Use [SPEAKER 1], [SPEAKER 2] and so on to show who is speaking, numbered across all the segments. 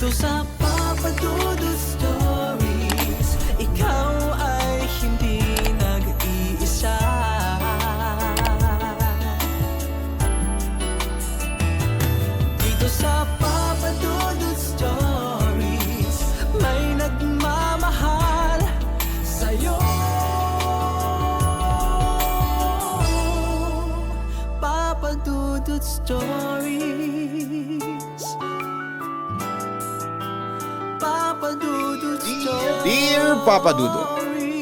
[SPEAKER 1] Dito sa Papa Dudut Stories, ikaw ay hindi nag-iisa. Dito sa Papa Dudut Stories, may nagmamahal sa'yo. Papa Dudut Stories. Papa Dudut Stories.
[SPEAKER 2] Dear Papa Dudut,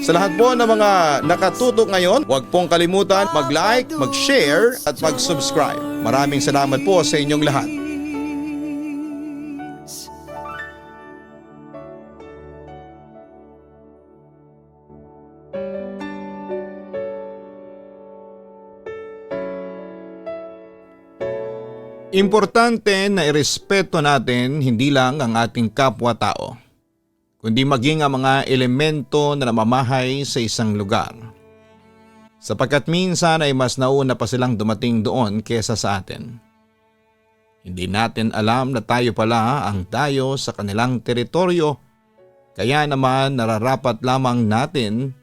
[SPEAKER 2] sa lahat po ng mga nakatutok ngayon, huwag pong kalimutan mag-like, mag-share at mag-subscribe. Maraming salamat po sa inyong lahat. Importante na irespeto natin hindi lang ang ating kapwa-tao, kundi maging ang mga elemento na namamahay sa isang lugar. Sapagkat minsan ay mas nauna pa silang dumating doon kesa sa atin. Hindi natin alam na tayo pala ang dayo sa kanilang teritoryo, kaya naman nararapat lamang natin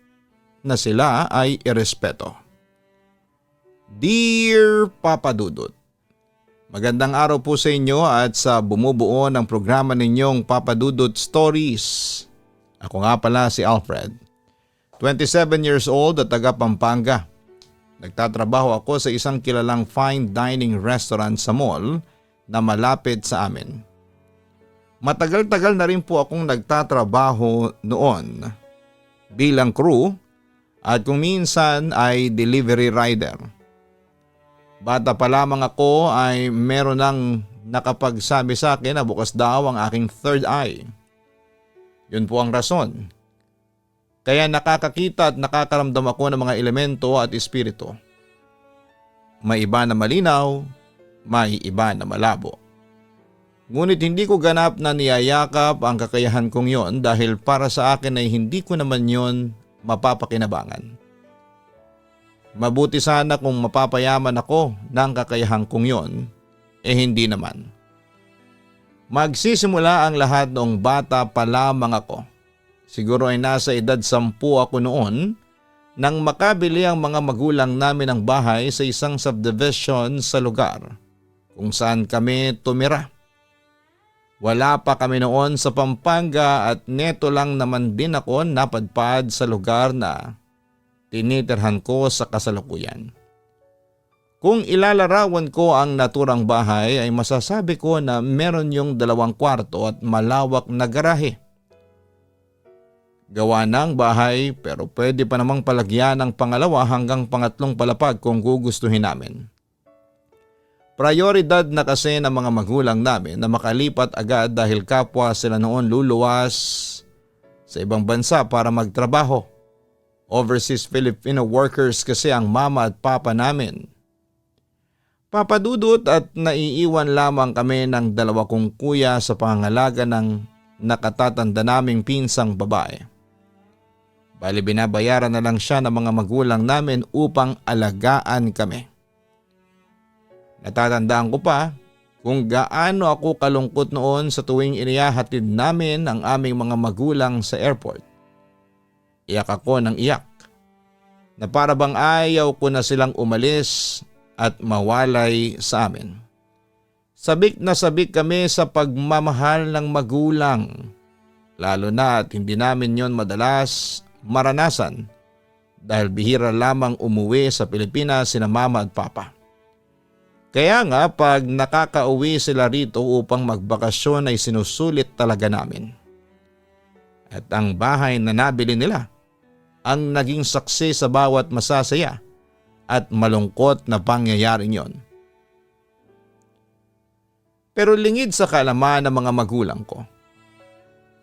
[SPEAKER 2] na sila ay irespeto. Dear Papa Dudut, magandang araw po sa inyo at sa bumubuo ng programa ninyong Papa Dudut Stories. Ako nga pala si Alfred, 27 years old at taga Pampanga. Nagtatrabaho ako sa isang kilalang fine dining restaurant sa mall na malapit sa amin. Matagal-tagal na rin po akong nagtatrabaho noon bilang crew at kung minsan ay delivery rider. Bata pa lamang ako ay meron nang nakapagsabi sa akin na bukas daw ang aking third eye. Yun po ang rason. Kaya nakakakita at nakakaramdam ako ng mga elemento at espiritu. May iba na malinaw, may iba na malabo. Ngunit hindi ko ganap na niyayakap ang kakayahan kong yon dahil para sa akin ay hindi ko naman yon mapapakinabangan. Mabuti sana kung mapapayaman ako ng kakayahan kong yon, hindi naman. Magsisimula ang lahat noong bata pa lamang ako. Siguro ay nasa edad 10 ako noon nang makabili ang mga magulang namin ng bahay sa isang subdivision sa lugar kung saan kami tumira. Wala pa kami noon sa Pampanga at neto lang naman din ako napadpad sa lugar na tinitirhan ko sa kasalukuyan. Kung ilalarawan ko ang naturang bahay ay masasabi ko na meron yung 2 kwarto at malawak na garahe. Gawa ng bahay pero pwede pa namang palagyan ng pangalawa hanggang pangatlong palapag kung gugustuhin namin. Prioridad na kasi ng mga magulang namin na makalipat agad dahil kapwa sila noon luluwas sa ibang bansa para magtrabaho. Overseas Filipino workers kasi ang mama at papa namin. Papa Dudut, at naiiwan lamang kami ng 2 kong kuya sa pangangalaga ng nakatatanda naming pinsang babae. Bali binabayaran na lang siya ng mga magulang namin upang alagaan kami. Natatandaan ko pa kung gaano ako kalungkot noon sa tuwing inihahatid namin ang aming mga magulang sa airport. Iyak ako ng iyak na para bang ayaw ko na silang umalis at mawalay sa amin. Sabik na sabik kami sa pagmamahal ng magulang, lalo na at hindi namin yon madalas maranasan dahil bihira lamang umuwi sa Pilipinas sina mama at papa. Kaya nga pag nakakauwi sila rito upang magbakasyon ay sinusulit talaga namin. At ang bahay na nabili nila ang naging saksi sa bawat masasaya at malungkot na pangyayaring yon. Pero lingid sa kaalaman ng mga magulang ko,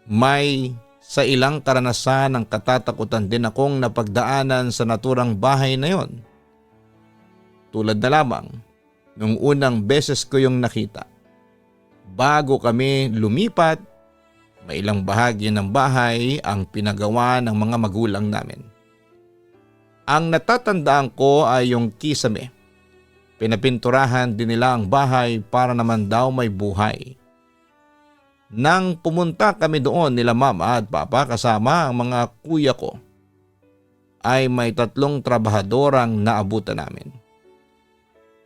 [SPEAKER 2] may sa ilang karanasan ng katatakutan din akong napagdaanan sa naturang bahay na yon. Tulad na lamang nung unang beses ko yung nakita. Bago kami lumipat, may ilang bahagi ng bahay ang pinagawa ng mga magulang namin. Ang natatandaan ko ay yung kisame. Pinapinturahan din nila ang bahay para naman daw may buhay. Nang pumunta kami doon nila mama at papa kasama ang mga kuya ko, ay may 3 trabahadorang naabutan namin.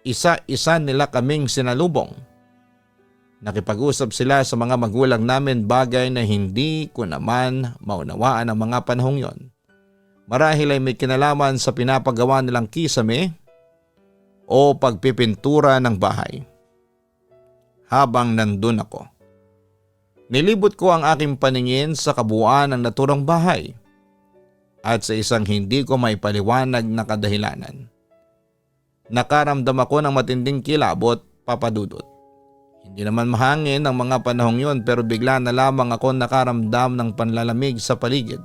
[SPEAKER 2] Isa-isa nila kaming sinalubong. Nakipag-usap sila sa mga magulang namin, bagay na hindi ko naman maunawaan ang mga panahong yon. Marahil ay may kinalaman sa pinapagawa nilang kisame o pagpipintura ng bahay. Habang nandun ako, nilibot ko ang aking paningin sa kabuuan ng naturang bahay at sa isang hindi ko maipaliwanag na kadahilanan. Nakaramdam ako ng matinding kilabot, Papa Dudut. Hindi naman mahangin ang mga panahong yon, pero bigla na lamang ako nakaramdam ng panlalamig sa paligid.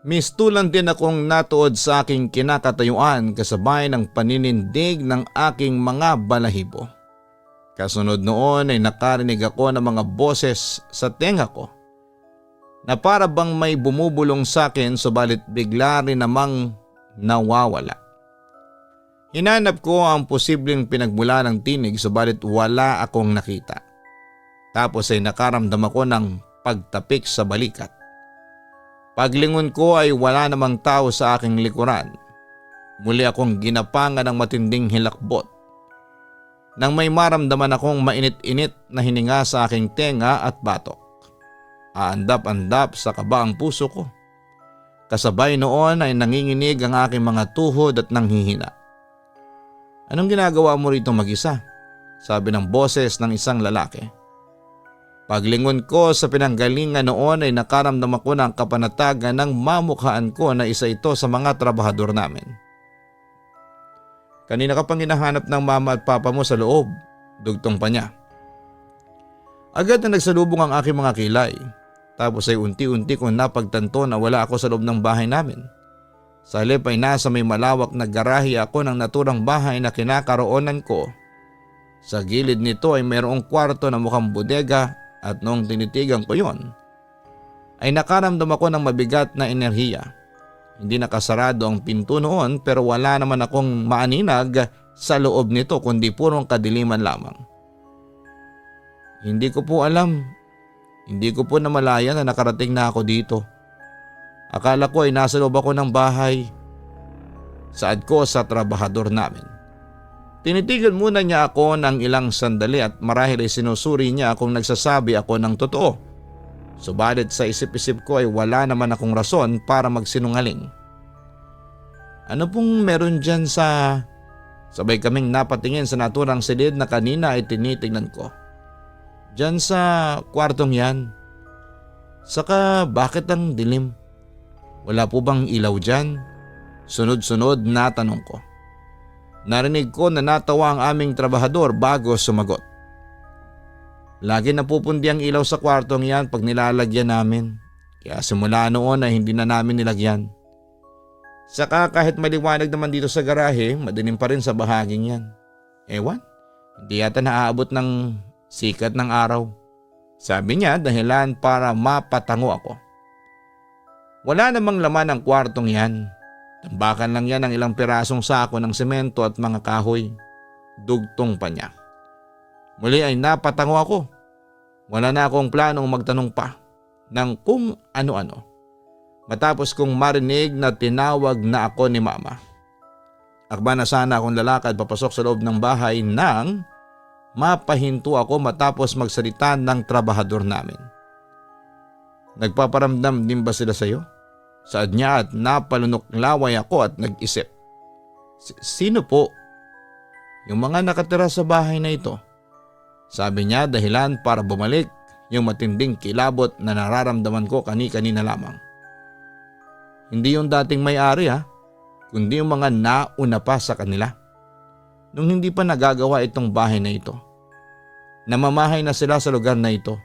[SPEAKER 2] Mistulan din akong natuod sa aking kinakatayuan kasabay ng paninindig ng aking mga balahibo. Kasunod noon ay nakarinig ako ng mga boses sa tenga ko na para bang may bumubulong sa akin, subalit bigla rin namang nawawala. Hinanap ko ang posibleng pinagmula ng tinig, subalit wala akong nakita. Tapos ay nakaramdam ako ng pagtapik sa balikat. Paglingon ko ay wala namang tao sa aking likuran. Muli akong ginapangan ng matinding hilakbot. Nang may maramdaman akong mainit-init na hininga sa aking tenga at batok. Aandap-andap sa kaba ang puso ko. Kasabay noon ay nanginginig ang aking mga tuhod at nanghihina. "Anong ginagawa mo rito mag-isa?" sabi ng boses ng isang lalaki. Paglingon ko sa pinanggalingan noon ay nakaramdam ako ng kapanatagan ng mamukhaan ko na isa ito sa mga trabahador namin. "Kanina ka pang hinahanap ng mama at papa mo sa loob," dugtong pa niya. Agad na nagsalubong ang aking mga kilay. Tapos ay unti-unti kong napagtanto na wala ako sa loob ng bahay namin. Sa halip ay nasa may malawak na garahe ako ng naturang bahay na kinakaroonan ko. Sa gilid nito ay mayroong kwarto na mukhang bodega at noong tinitigan ko yon, ay nakaramdam ako ng mabigat na enerhiya. Hindi nakasarado ang pinto noon, pero wala naman akong maaninag sa loob nito kundi purong kadiliman lamang. Hindi ko po alam. Hindi ko po namalayan na nakarating na ako dito. Akala ko ay nasa loob ako ng bahay. Saad ko sa trabahador namin. Tinitigan muna niya ako ng ilang sandali at marahil ay sinusuri niya kung nagsasabi ako ng totoo. Subalit sa isip-isip ko ay wala naman akong rason para magsinungaling. "Ano pong meron dyan sa..." Sabay kaming napatingin sa naturang silid na kanina ay tinitignan ko. "Dyan sa kwartong yan. Saka bakit ang dilim? Wala po bang ilaw dyan?" Sunod-sunod na tanong ko. Narinig ko na natawa ang aming trabahador bago sumagot. "Lagi napupundi ang ilaw sa kwartong yan pag nilalagyan namin. Kaya simula noon ay hindi na namin nilagyan. Saka kahit maliwanag naman dito sa garahe, madilim pa rin sa bahaging yan. Ewan, hindi yata naaabot ng sikat ng araw." Sabi niya dahilan para mapatango ako. "Wala namang laman ang kwartong yan. Tambakan lang yan ng ilang pirasong sako ng semento at mga kahoy." Dugtong pa niya. Muli ay napatango ako. Wala na akong planong magtanong pa ng kung ano-ano. Matapos kong marinig na tinawag na ako ni mama. Akba na sana akong lalakad papasok sa loob ng bahay nang mapahinto ako matapos magsalita ng trabahador namin. "Nagpaparamdam din ba sila sa'yo?" saad niya at napalunok laway ako at nag-isip. Sino po?" "Yung mga nakatira sa bahay na ito," sabi niya dahilan para bumalik yung matinding kilabot na nararamdaman ko kani-kanina lamang. Hindi yung dating may-ari kundi yung mga nauna pa sa kanila. Nung hindi pa nagagawa itong bahay na ito. Namamahay na sila sa lugar na ito.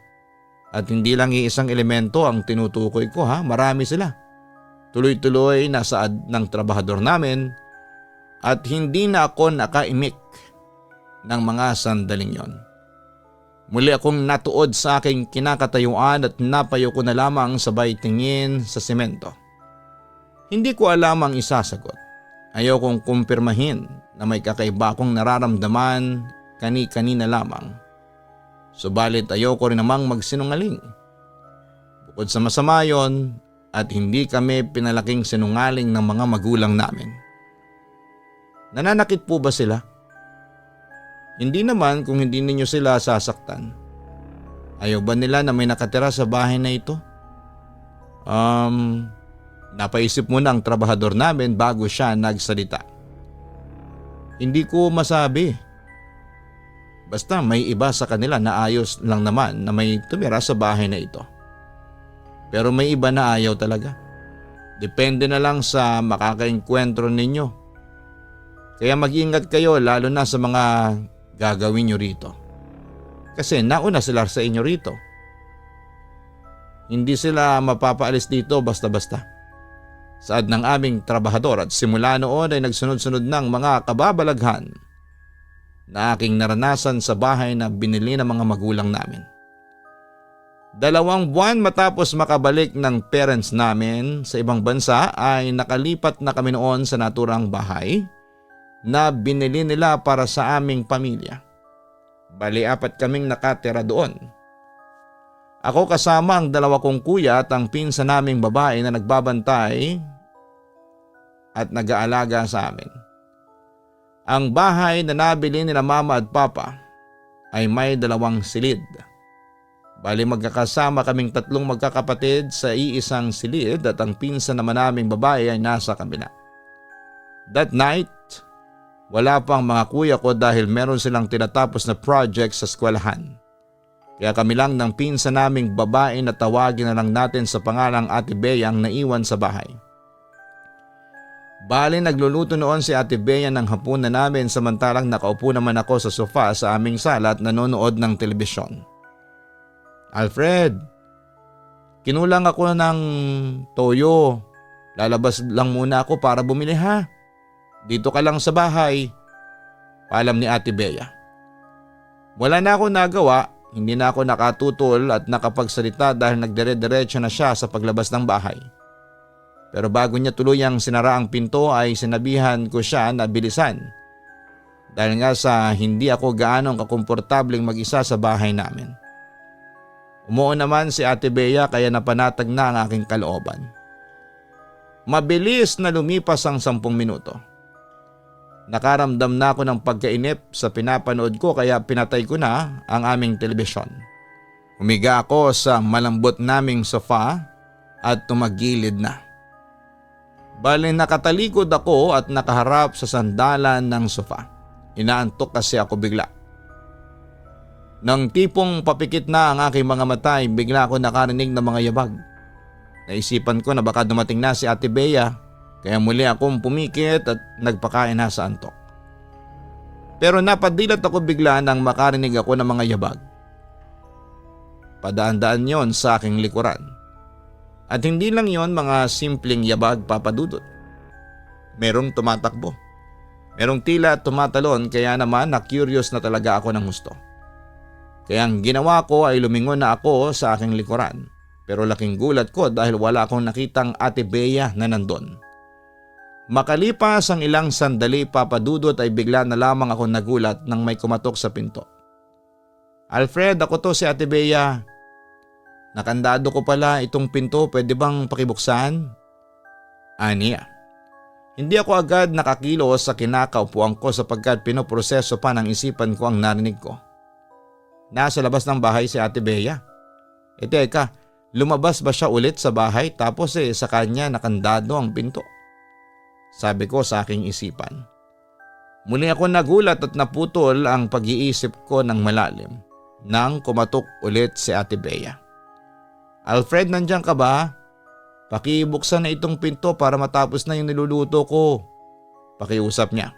[SPEAKER 2] At hindi lang iisang elemento ang tinutukoy ko marami sila. Tuloy-tuloy na saad ng trabahador namin at hindi na ako nakaimik ng mga sandaling yon. Muli akong natuod sa aking kinakatayuan at napayo ko na lamang sabay tingin sa semento. Hindi ko alam ang isasagot. Ayaw kong kumpirmahin na may kakaiba akong nararamdaman kani-kanina lamang. Subalit ayoko rin namang magsinungaling. Bukod sa masama yon, at hindi kami pinalaking sinungaling ng mga magulang namin. Nananakit po ba sila? Hindi naman kung hindi ninyo sila sasaktan. Ayaw ba nila na may nakatira sa bahay na ito? Napaisip muna ang trabahador namin bago siya nagsalita. Hindi ko masabi. Basta may iba sa kanila na ayos lang naman na may tumira sa bahay na ito. Pero may iba na ayaw talaga. Depende na lang sa makakaengkwentro ninyo. Kaya mag-ingat kayo lalo na sa mga gagawin nyo rito. Kasi nauna sila sa inyo rito. Hindi sila mapapaalis dito basta-basta. Saad ng aming trabahador at simula noon ay nagsunod-sunod ng mga kababalaghan na aking naranasan sa bahay na binili ng mga magulang namin. 2 buwan matapos makabalik ng parents namin sa ibang bansa ay nakalipat na kami noon sa naturang bahay na binili nila para sa aming pamilya. Bali 4 kaming nakatira doon. Ako kasama ang 2 kong kuya at ang pinsan naming babae na nagbabantay at nag-aalaga sa amin. Ang bahay na nabili nila mama at papa ay may 2 silid. Bali magkakasama kaming 3 magkakapatid sa iisang silid at ang pinsan naman naming babae ay nasa kabila. That night, wala pang mga kuya ko dahil meron silang tinatapos na project sa eskwelahan. Kaya kami lang ng pinsan naming babae na tawagin na lang natin sa pangalang Ate Bea ang naiwan sa bahay. Bali nagluluto noon si Ate Bea ng hapunan namin samantalang nakaupo naman ako sa sofa sa aming sala at nanonood ng telebisyon. Alfred, kinulang ako ng toyo. Lalabas lang muna ako para bumili ha. Dito ka lang sa bahay. Paalam ni Ate Bea. Wala na ako nagawa, hindi na ako nakatutol at nakapagsalita dahil nagdire-diretso na siya sa paglabas ng bahay. Pero bago niya tuluyang sinara ang pinto ay sinabihan ko siya na bilisan. Dahil nga sa hindi ako gaanong kakomportabling mag-isa sa bahay namin. Umuon naman si Ate Bea kaya napanatag na ang aking kalooban. Mabilis na lumipas ang 10 minuto. Nakaramdam na ako ng pagkainip sa pinapanood ko kaya pinatay ko na ang aming telebisyon. Humiga ako sa malambot naming sofa at tumagilid na. Bali nakatalikod ako at nakaharap sa sandalan ng sofa. Inaantok kasi ako bigla. Nang tipong papikit na ang aking mga mata ay bigla ako nakarinig ng mga yabag. Naisipan ko na baka dumating na si Ate Bea kaya muli akong pumikit at nagpakain na sa antok. Pero napadilat ako bigla nang makarinig ako ng mga yabag. Padaan-daan yon sa aking likuran. At hindi lang yon mga simpleng yabag papadudot. Merong tumatakbo. Merong tila tumatalon kaya naman na-curious na talaga ako ng gusto. Kaya ang ginawa ko ay lumingon na ako sa aking likuran. Pero laking gulat ko dahil wala akong nakitang Ate Bea na nandun. Makalipas ang ilang sandali papadudot ay bigla na lamang ako nagulat nang may kumatok sa pinto. Alfred, ako to si Ate Bea. Nakandado ko pala itong pinto, pwede bang pakibuksan? Aniya. Hindi ako agad nakakilos sa kinakaupuan ko sapagkat pinoproseso pa ng isipan ko ang narinig ko. Nasa labas ng bahay si Ate Bea. Teka, lumabas ba siya ulit sa bahay tapos sa kanya nakandado ang pinto? Sabi ko sa aking isipan. Muli ako nagulat at naputol ang pag-iisip ko ng malalim nang kumatok ulit si Ate Bea. Alfred, nandiyan ka ba? Pakibuksan na itong pinto para matapos na yung niluluto ko. Pakiusap niya.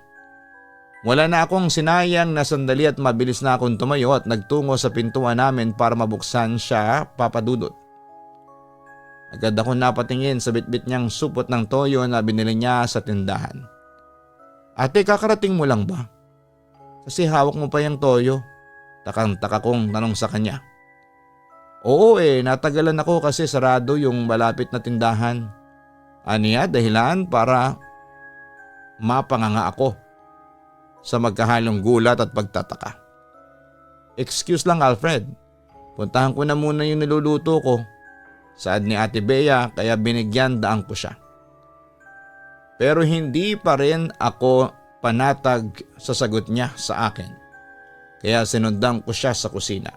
[SPEAKER 2] Wala na akong sinayang na sandali at mabilis na akong tumayo at nagtungo sa pintuan namin para mabuksan siya, papadudot. Agad ako napatingin sa bitbit niyang supot ng toyo na binili niya sa tindahan. Ate, kakarating mo lang ba? Kasi hawak mo pa yung toyo. Takang-taka kong tanong sa kanya. Oo natagalan ako kasi sarado yung malapit na tindahan. Aniya dahilan para mapanganga ako sa magkahalong gulat at pagtataka. excuse lang Alfred. Puntahan ko na muna yung niluluto ko. Saad ni Ate Bea kaya binigyan daan ko siya. Pero hindi pa rin ako panatag sa sagot niya sa akin. Kaya sinundan ko siya sa kusina.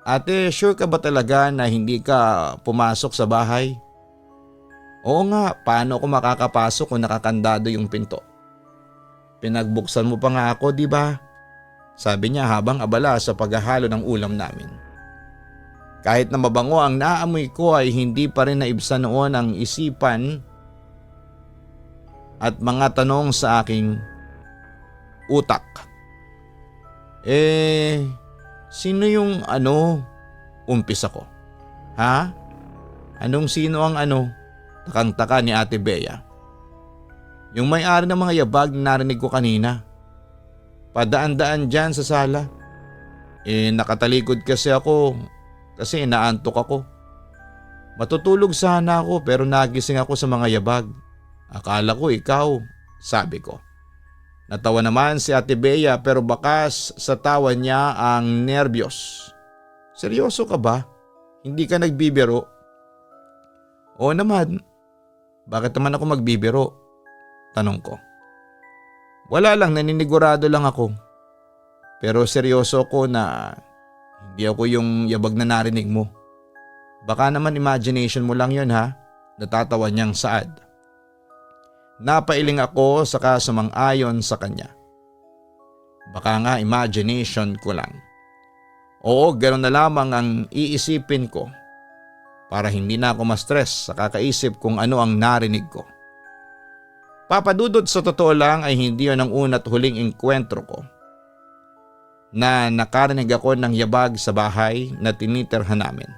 [SPEAKER 2] Ate, sure ka ba talaga na hindi ka pumasok sa bahay? Oo nga, paano ako makakapasok kung nakakandado yung pinto? Pinagbuksan mo pa nga ako, di ba? Sabi niya habang abala sa paghahalo ng ulam namin. Kahit na mabango ang naamoy ko ay hindi pa rin naibsan noon ang isipan at mga tanong sa aking utak. Sino yung umpisa ko? Ha? Anong sino ang Takang-taka ni Ate Bea. Yung may-ari ng mga yabag na narinig ko kanina. Padaan-daan dyan sa sala. Nakatalikod kasi ako kasi inaantok ako. Matutulog sana ako pero nagising ako sa mga yabag. Akala ko ikaw, sabi ko. Natawa naman si Ate Bea pero bakas sa tawa niya ang nerbiyos. Seryoso ka ba? Hindi ka nagbibiro? Oo naman. Bakit naman ako magbibiro? Tanong ko. Wala lang, naninigurado lang ako. Pero seryoso ko na hindi ako yung yabag na narinig mo. Baka naman imagination mo lang yun ha? Natatawa niyang saad. Napailing ako saka sumang-ayon sa kanya. Baka nga imagination ko lang. Oo, ganoon na lamang ang iisipin ko para hindi na ako ma-stress sa kakaisip kung ano ang narinig ko. Papadudod sa totoo lang ay hindi yun ang una't huling engkwentro ko na nakarinig ako ng yabag sa bahay na tinitirhan namin.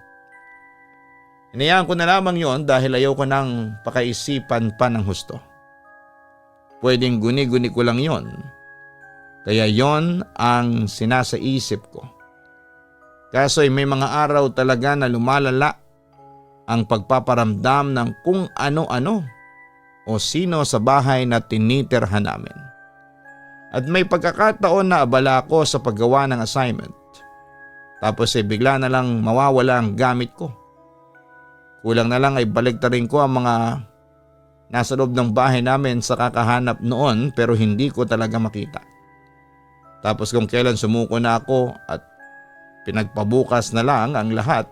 [SPEAKER 2] Hinayaan ko na lamang yon dahil ayaw ko nang pakaisipan pa ng husto. Pwedeng guni-guni ko lang yon. Kaya yon ang sinasaisip ko. Kaso may mga araw talaga na lumalala ang pagpaparamdam ng kung ano-ano o sino sa bahay na tinitirhan namin. At may pagkakataon na abala ako sa paggawa ng assignment. Tapos bigla na lang mawawala ang gamit ko. Kulang na lang ay baligtarin ko ang mga nasa loob ng bahay namin sa kakahanap noon pero hindi ko talaga makita. Tapos kung kailan sumuko na ako at pinagpabukas na lang ang lahat,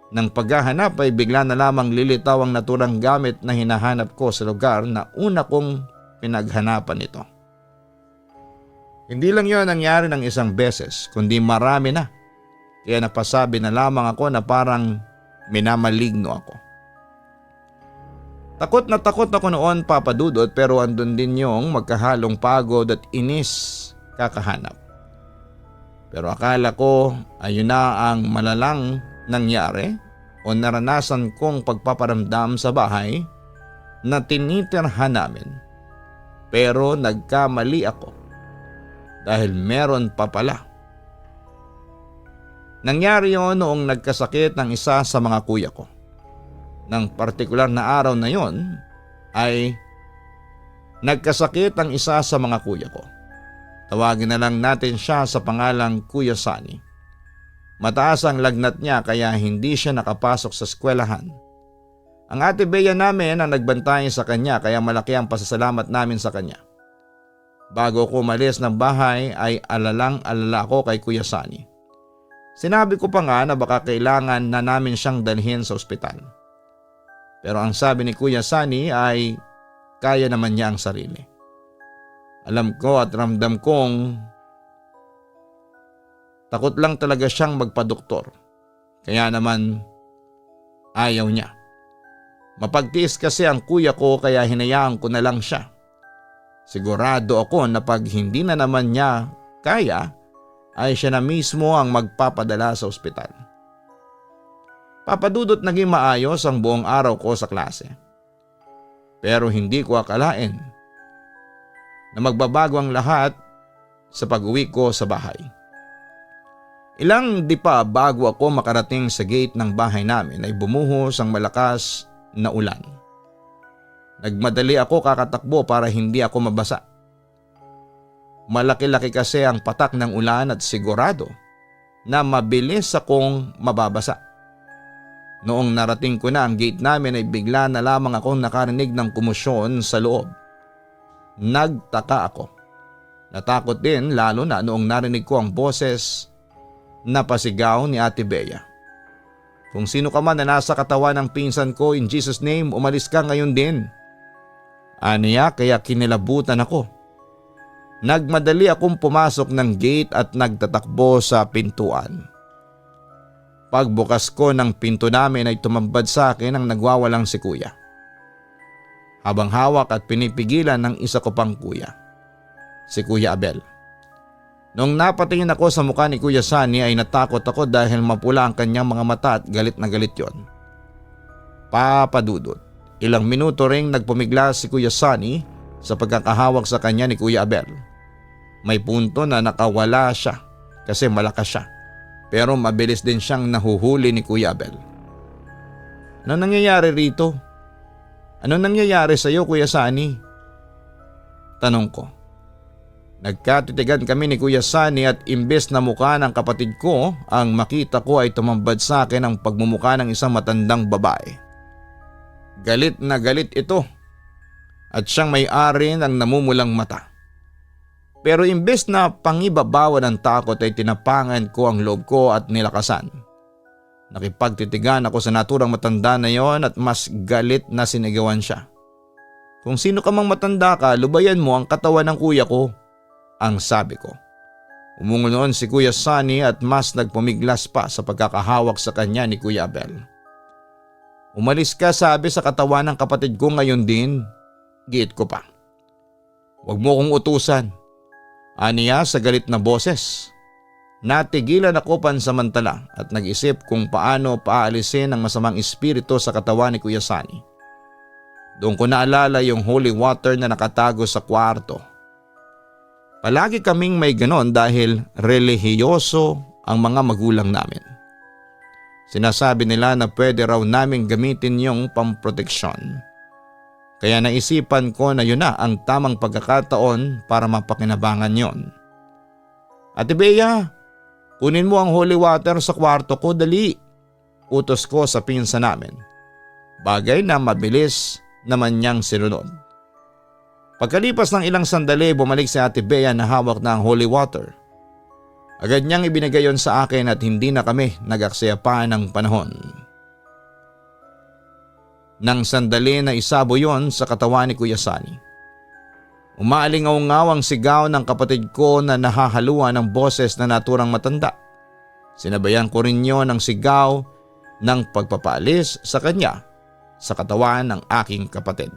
[SPEAKER 2] nang paghahanap ay bigla na lamang lilitaw ang naturang gamit na hinahanap ko sa lugar na una kong pinaghanapan ito. Hindi lang yon nangyari ng isang beses kundi marami na. Kaya napasabi na lamang ako na parang minamaligno ako. Takot ako noon papadudot pero andun din yung magkahalong pagod at inis kakahanap. Pero akala ko ayun na ang malalang nangyari o naranasan kong pagpaparamdam sa bahay na tinitirhan namin. Pero nagkamali ako dahil meron pa pala. Nangyari yun noong nagkasakit ng isa sa mga kuya ko. Nang partikular na araw na yon ay nagkasakit ang isa sa mga kuya ko. Tawagin na lang natin siya sa pangalang Kuya Sunny. Mataas ang lagnat niya kaya hindi siya nakapasok sa eskwelahan. Ang Ate Bea namin ang nagbantay sa kanya kaya malaki ang pasasalamat namin sa kanya. Bago ko umalis ng bahay ay alalang-alala ko kay Kuya Sunny. Sinabi ko pa nga na baka kailangan na namin siyang dalhin sa ospital. Pero ang sabi ni Kuya Sunny ay kaya naman niya ang sarili. Alam ko at ramdam kong takot lang talaga siyang magpadoktor. Kaya naman ayaw niya. Mapagtiis kasi ang kuya ko kaya hinayaan ko na lang siya. Sigurado ako na pag hindi na naman niya kaya ay siya na mismo ang magpapadala sa ospital. Papadudot naging maayos ang buong araw ko sa klase. Pero hindi ko akalain na magbabago ang lahat sa pag-uwi ko sa bahay. Ilang di pa bago ako makarating sa gate ng bahay namin ay bumuhos ang malakas na ulan. Nagmadali ako kakatakbo para hindi ako mabasa. Malaki-laki kasi ang patak ng ulan at sigurado na mabilis akong mababasa. Noong narating ko na ang gate namin ay bigla na lamang akong nakarinig ng kumusyon sa loob. Nagtaka ako. Natakot din lalo na noong narinig ko ang boses na pasigaw ni Ate Bea. Kung sino ka man na nasa katawan ng pinsan ko, in Jesus name, umalis ka ngayon din. Aniya, kaya kinilabutan ako. Nagmadali akong pumasok ng gate at nagtatakbo sa pintuan. Pagbukas ko ng pinto namin ay tumambad sa akin ang nagwawalang si Kuya. Habang hawak at pinipigilan ng isa ko pang kuya, si Kuya Abel. Noong napatingin ako sa mukha ni Kuya Sunny ay natakot ako dahil mapula ang kanyang mga mata at galit na galit yon. Papa Dudut, ilang minuto ring nagpumigla si Kuya Sunny sa pagkakahawak sa kanya ni Kuya Abel. May punto na nakawala siya kasi malakas siya, pero mabilis din siyang nahuhuli ni Kuya Abel. Ano nangyayari rito? Ano nangyayari sa iyo, Kuya Sunny? Tanong ko. Nagkatitigan kami ni Kuya Sunny at imbes na mukha ng kapatid ko, ang makita ko ay tumambad sa akin ang pagmumukha ng isang matandang babae. Galit na galit ito at siyang may-ari ng namumulang mata. Pero imbes na pangibabawa ng takot ay tinapangan ko ang loob ko at nilakasan. Nakipagtitigan ako sa naturang matanda na yon at mas galit na sinigawan siya. Kung sino ka mang matanda ka, lubayan mo ang katawan ng kuya ko, ang sabi ko. Umungo noon si Kuya Sunny at mas nagpumiglas pa sa pagkakahawak sa kanya ni Kuya Abel. Umalis ka, sabi sa katawan ng kapatid ko ngayon din, giit ko pa. Huwag mo kong utusan, aniya sa galit na boses. Natigilan ako pansamantala at nag-isip kung paano paalisin ang masamang espiritu sa katawan ni Kuya Sunny. Doon ko naalala yung holy water na nakatago sa kwarto. Palagi kaming may ganon dahil relihiyoso ang mga magulang namin. Sinasabi nila na pwede raw namin gamitin yung pamproteksyon. Kaya naisipan ko na yun na ang tamang pagkakataon para mapakinabangan yon. Ate Bea, kunin mo ang holy water sa kwarto ko, dali. Utos ko sa pinsan namin. Bagay na mabilis naman niyang sinunod. Pagkalipas ng ilang sandali, bumalik si Ate Bea na hawak na ang holy water. Agad niyang ibinigay yon sa akin at hindi na kami nag-aksaya pa ng panahon. Nang sandali na isabo yon sa katawan ni Kuya Sunny. Umaalingaw-ngaw ang sigaw ng kapatid ko na nahahaluan ng boses na naturang matanda. Sinabayan ko rin yon ng sigaw ng pagpapaalis sa kanya sa katawan ng aking kapatid.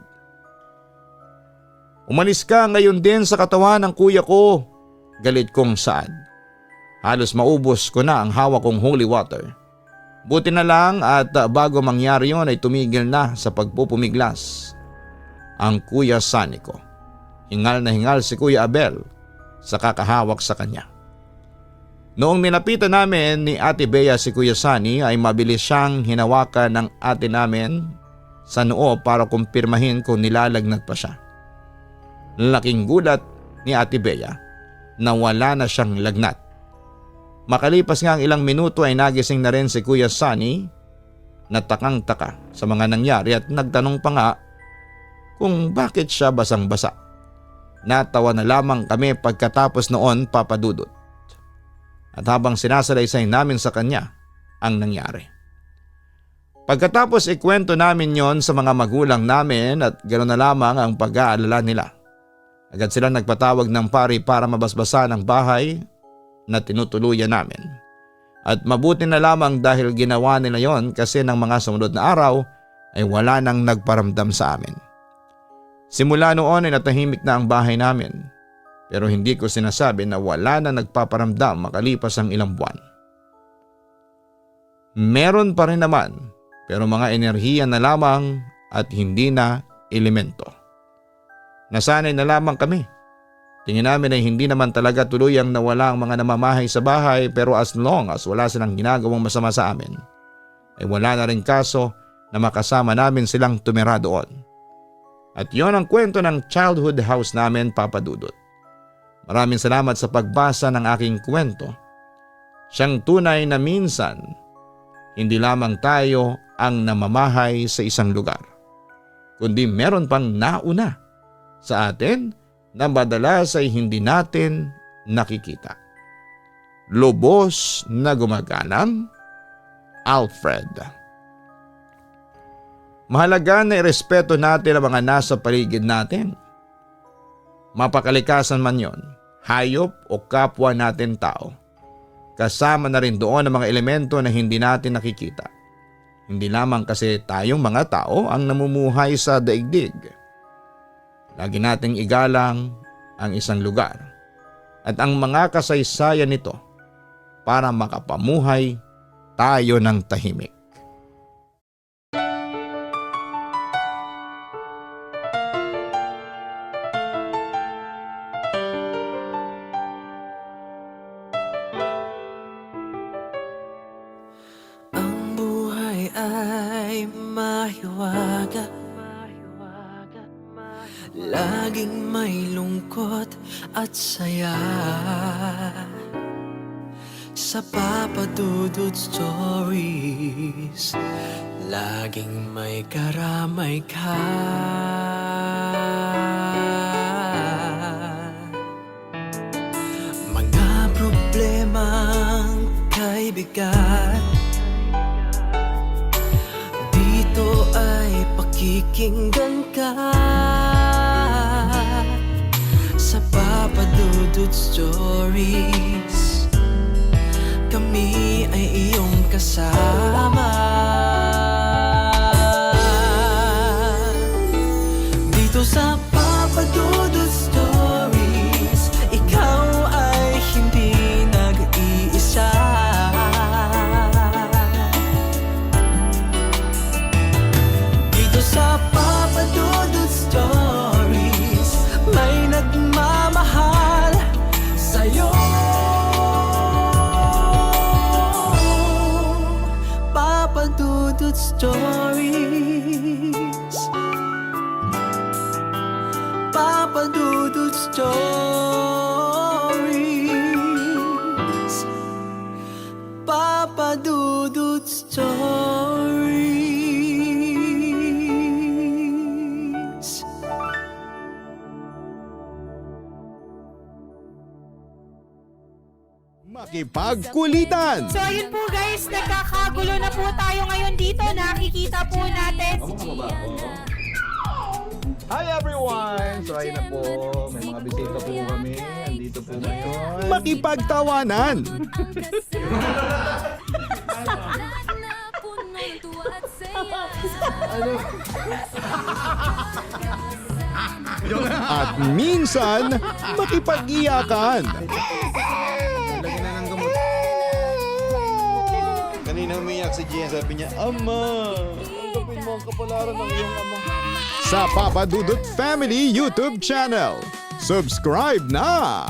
[SPEAKER 2] Umalis ka ngayon din sa katawan ng kuya ko, galit kong saad. Halos maubos ko na ang hawak kong holy water. Buti na lang at bago mangyari yon ay tumigil na sa pagpupumiglas ang Kuya Sunny ko. Hingal na hingal si Kuya Abel sa kakahawak sa kanya. Noong nilapitan namin ni Ate Bea si Kuya Sunny ay mabilis siyang hinawakan ng ate namin sa noo para kumpirmahin kung nilalagnat pa siya. Laking gulat ni Ate Bea na wala na siyang lagnat. Makalipas nga ang ilang minuto ay nagising na rin si Kuya Sunny na takang-taka sa mga nangyari at nagtanong pa nga kung bakit siya basang-basa. Natawa na lamang kami pagkatapos noon, Papa Dudut. At habang sinasalaysay namin sa kanya ang nangyari. Pagkatapos ikwento namin yon sa mga magulang namin at ganoon na lamang ang pag-aalala nila. Agad silang nagpatawag ng pari para mabasbasan ang bahay na tinutuluyan namin. At mabuti na lamang dahil ginawa nila yon kasi ng mga sumunod na araw ay wala nang nagparamdam sa amin. Simula noon ay natahimik na ang bahay namin. Pero hindi ko sinasabi na wala na nagpaparamdam makalipas ang ilang buwan. Meron pa rin naman pero mga enerhiya na lamang at hindi na elemento. Nasanay na lamang kami. Tingin namin ay hindi naman talaga tuluyang nawala ang mga namamahay sa bahay pero as long as wala silang ginagawang masama sa amin, ay wala na rin kaso na makasama namin silang tumira doon. At yon ang kwento ng childhood house namin, Papa Dudut. Maraming salamat sa pagbasa ng aking kwento. Siyang tunay na minsan, hindi lamang tayo ang namamahay sa isang lugar, kundi meron pang nauna sa atin na madalas ay hindi natin nakikita. Lubos na gumagalang, Alfred. Mahalaga na irespeto natin ang mga nasa paligid natin. Mapakalikasan man yon, hayop o kapwa natin tao. Kasama na rin doon ang mga elemento na hindi natin nakikita. Hindi lamang kasi tayong mga tao ang namumuhay sa daigdig. Lagi nating igalang ang isang lugar at ang mga kasaysayan nito para makapamuhay tayo ng tahimik.
[SPEAKER 1] Ang buhay ay mahiwaga, laging may lungkot at saya. Sa Papa Dudut Stories, laging may karamay ka. Mga problemang kay bigat, dito ay pakikinggan ka. Sa Papa Dudut Stories, kami ay iyong kasama. Dito sa Papa Dudut Stories, ikaw ay hindi nag-iisa. Dito sa Papa Dudut Stories, may nagmamahal sa'yo. Papa Dudut Stories, Papa Dudut Stories, Papa Dudut Stories.
[SPEAKER 2] Makipagkulitan!
[SPEAKER 3] So ayun po guys, nagkakagulo na po tayo ngayon dito. Nakikita po natin si Gian.
[SPEAKER 2] Hi everyone! So ayun na po, may mga bisita po kami. Andito po ngayon. Makipagtawanan! At minsan, makipag-iyakan. Lagyan na ng gamot. Kanina umiyak si Gian, sabi niya, Ama, tanggapin mo ang kapalaran ng iyong ama. Sa Papa Dudut Family YouTube channel. Subscribe na!